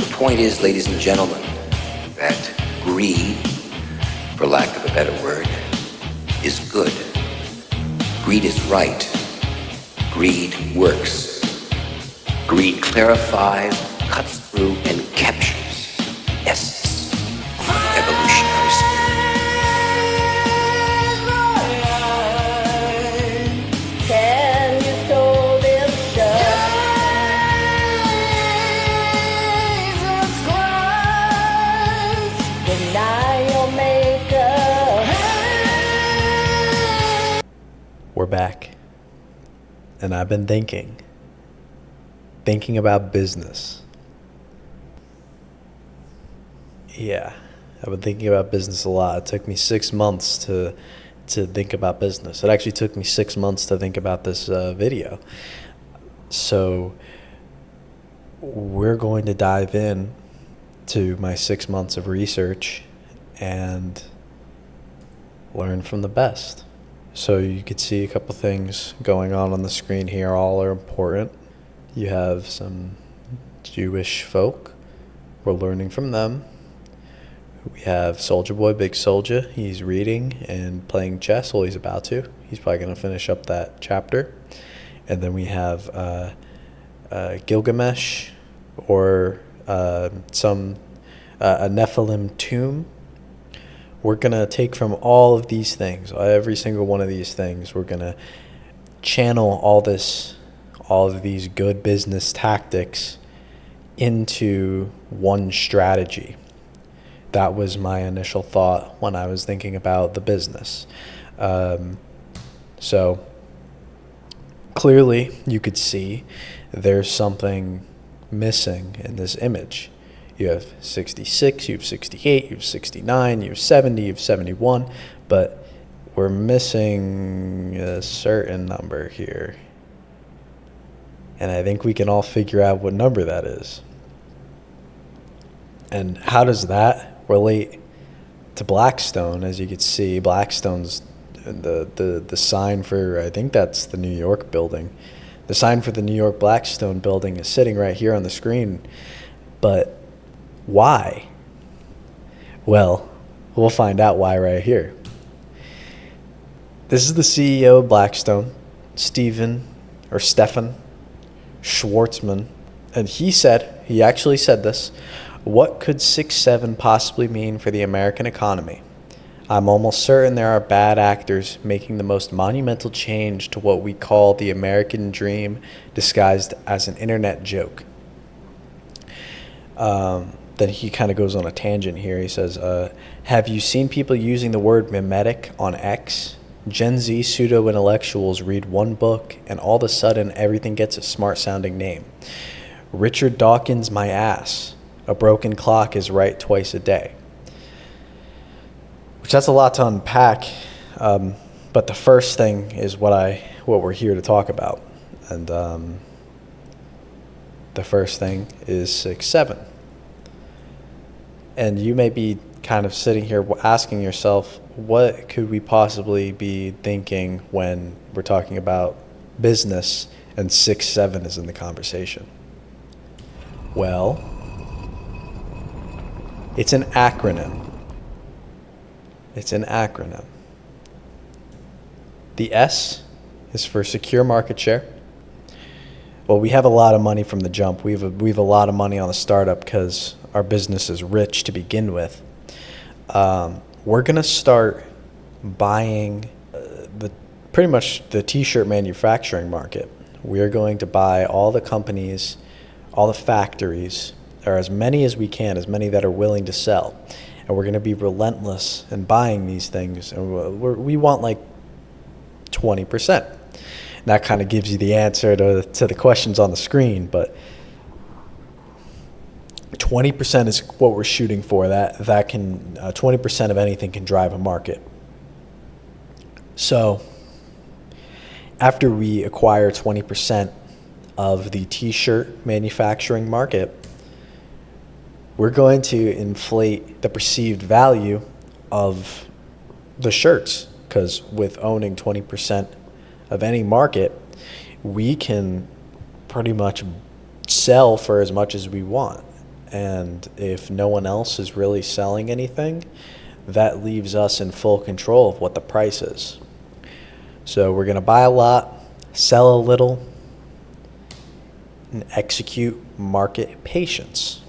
The point is, ladies and gentlemen, that greed, for lack of a better word, is good. Greed is right. Greed works. Greed clarifies, cuts through, and captures the essence of the evolutionary spirit. Can you sew them shut? Jesus Christ, deny your maker. We're back. And I've been thinking about business. Yeah, I've been thinking about business a lot. It took me 6 months to think about business. It actually took me 6 months to think about this video. So we're going to dive in to my 6 months of research and learn from the best. So you could see a couple things going on the screen here. All are important. You have some Jewish folk. We're learning from them. We have Soldier Boy, Big Soldier. He's reading and playing chess. Well, he's about to. He's probably going to finish up that chapter. And then we have Gilgamesh, or a Nephilim tomb. We're going to take from all of these things, every single one of these things, we're going to channel all of these good business tactics into one strategy. That was my initial thought when I was thinking about the business. So clearly you could see there's something missing in this image. You have 66, you have 68, you have 69, you have 70, you have 71, but we're missing a certain number here. And I think we can all figure out what number that is. And how does that relate to Blackstone? As you can see, Blackstone's the sign for, I think that's the New York building. The sign for the New York Blackstone building is sitting right here on the screen. But why? Well, we'll find out why right here. This is the CEO of Blackstone, Stefan Schwarzman, and he actually said this: "What could 6-7 possibly mean for the American economy? I'm almost certain there are bad actors making the most monumental change to what we call the American dream, disguised as an internet joke." Then he kind of goes on a tangent here. He says, have you seen people using the word mimetic on X? Gen Z pseudo-intellectuals read one book and all of a sudden everything gets a smart-sounding name. Richard Dawkins' my ass. A broken clock is right twice a day. Which, that's a lot to unpack. But the first thing is what we're here to talk about. And the first thing is 6-7. And you may be kind of sitting here asking yourself, what could we possibly be thinking when we're talking about business and 6-7 is in the conversation? Well, it's an acronym. The S is for secure market share. Well, we have a lot of money from the jump. We have a lot of money on the startup because our business is rich to begin with. We're gonna start buying pretty much the t-shirt manufacturing market. We are going to buy all the companies, all the factories, or as many as we can, as many that are willing to sell. And we're going to be relentless in buying these things. And we want like 20%. And that kind of gives you the answer to the questions on the screen. But 20% is what we're shooting for. That can 20% of anything can drive a market. So after we acquire 20% of the t-shirt manufacturing market, we're going to inflate the perceived value of the shirts, because with owning 20% of any market, we can pretty much sell for as much as we want. And if no one else is really selling anything, that leaves us in full control of what the price is. So we're going to buy a lot, sell a little, and execute market patience.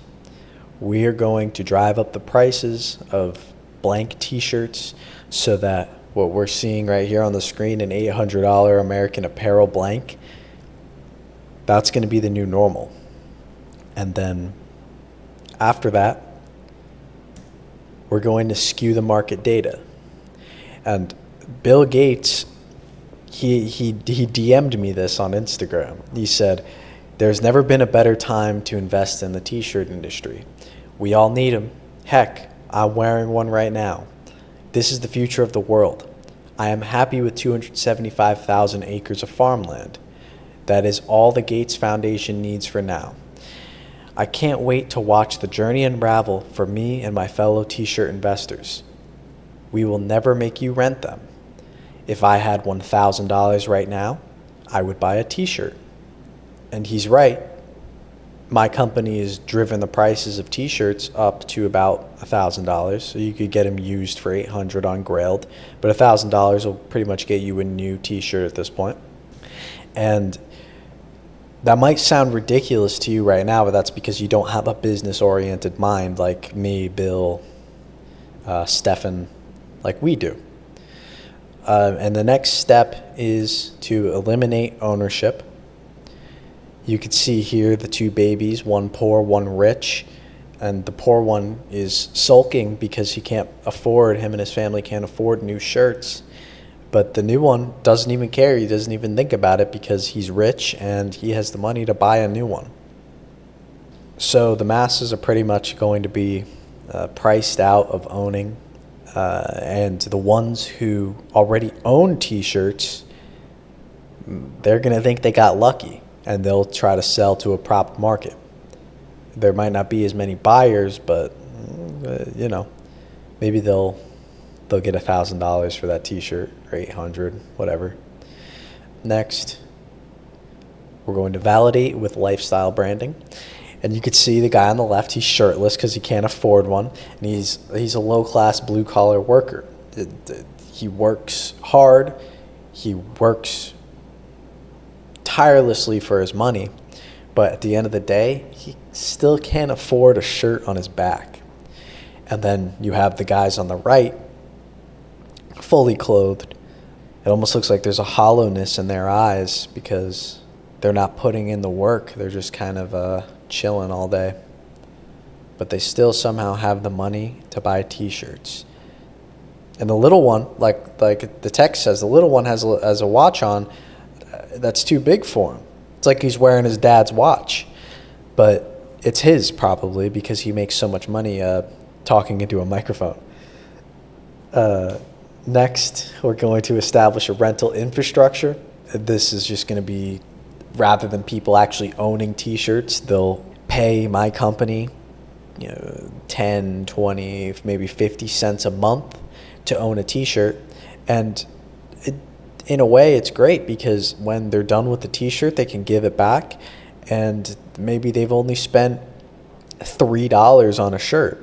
We are going to drive up the prices of blank t-shirts so that what we're seeing right here on the screen, an $800 American Apparel blank, that's going to be the new normal. And then after that, we're going to skew the market data. And Bill Gates, he DM'd me this on Instagram. He said, "There's never been a better time to invest in the t-shirt industry. We all need them. Heck, I'm wearing one right now. This is the future of the world. I am happy with 275,000 acres of farmland. That is all the Gates Foundation needs for now. I can't wait to watch the journey unravel for me and my fellow t-shirt investors. We will never make you rent them. If I had $1,000 right now, I would buy a t-shirt." And he's right. My company has driven the prices of t-shirts up to about $1,000. So you could get them used for $800 on Grailed, but $1,000 will pretty much get you a new t-shirt at this point. And that might sound ridiculous to you right now, but that's because you don't have a business-oriented mind like me, Bill, Stefan, like we do. And the next step is to eliminate ownership. You could see here the two babies, one poor, one rich. And the poor one is sulking because him and his family can't afford new shirts. But the new one doesn't even care. He doesn't even think about it because he's rich and he has the money to buy a new one. So the masses are pretty much going to be priced out of owning. And the ones who already own t-shirts, they're going to think they got lucky and they'll try to sell to a prop market. There might not be as many buyers, but maybe they'll get $1,000 for that t-shirt or $800, whatever. Next, we're going to validate with lifestyle branding. And you could see the guy on the left, he's shirtless because he can't afford one. And he's a low-class blue-collar worker. He works hard. He works tirelessly for his money. But at the end of the day, he still can't afford a shirt on his back. And then you have the guys on the right, fully clothed. It almost looks like there's a hollowness in their eyes because they're not putting in the work. They're just kind of chilling all day. But they still somehow have the money to buy t-shirts. And the little one, like the text says, the little one has a watch on that's too big for him. It's like he's wearing his dad's watch. But it's his probably because he makes so much money talking into a microphone. Next, we're going to establish a rental infrastructure. This is just going to be, rather than people actually owning t-shirts, they'll pay my company 10, 20, maybe 50 cents a month to own a t-shirt. And in a way, it's great because when they're done with the t-shirt, they can give it back. And maybe they've only spent $3 on a shirt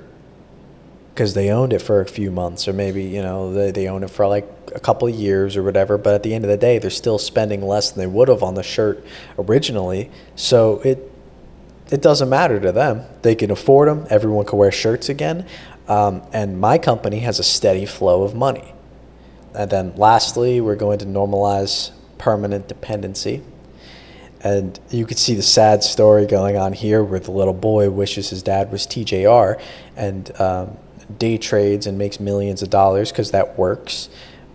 because they owned it for a few months, or maybe they own it for like a couple of years or whatever. But at the end of the day, they're still spending less than they would have on the shirt originally. So it doesn't matter to them. They can afford them. Everyone can wear shirts again. And my company has a steady flow of money. And then lastly, we're going to normalize permanent dependency. And you could see the sad story going on here where the little boy wishes his dad was TJR and day trades and makes millions of dollars because that works.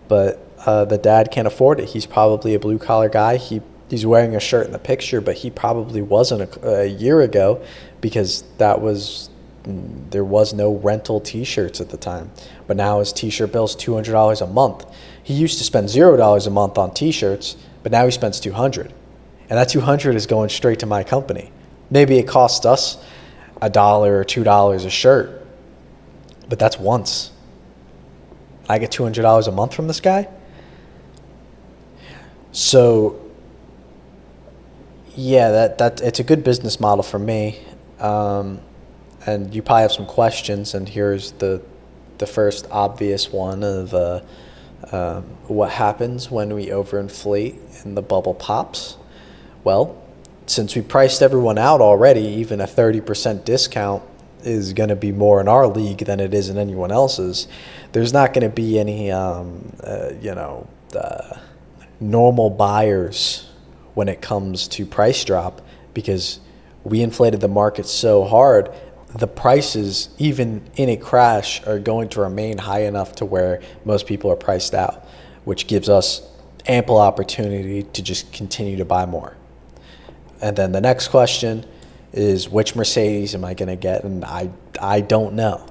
But the dad can't afford it. He's probably a blue-collar guy. He's wearing a shirt in the picture, but he probably wasn't a year ago because there was no rental t-shirts at the time. But now his t-shirt bill's $200 a month. He used to spend $0 a month on t-shirts, but now he spends $200. And that $200 is going straight to my company. Maybe it costs us $1 or $2 a shirt, but that's once. I get $200 a month from this guy. So yeah, that it's a good business model for me. and you probably have some questions, and here's the first obvious one of what happens when we overinflate and the bubble pops. Well, since we priced everyone out already, even a 30% discount is going to be more in our league than it is in anyone else's. There's not going to be any, normal buyers when it comes to price drop, because we inflated the market so hard. The prices, even in a crash, are going to remain high enough to where most people are priced out, which gives us ample opportunity to just continue to buy more. And then the next question is, which Mercedes am I going to get? And I don't know.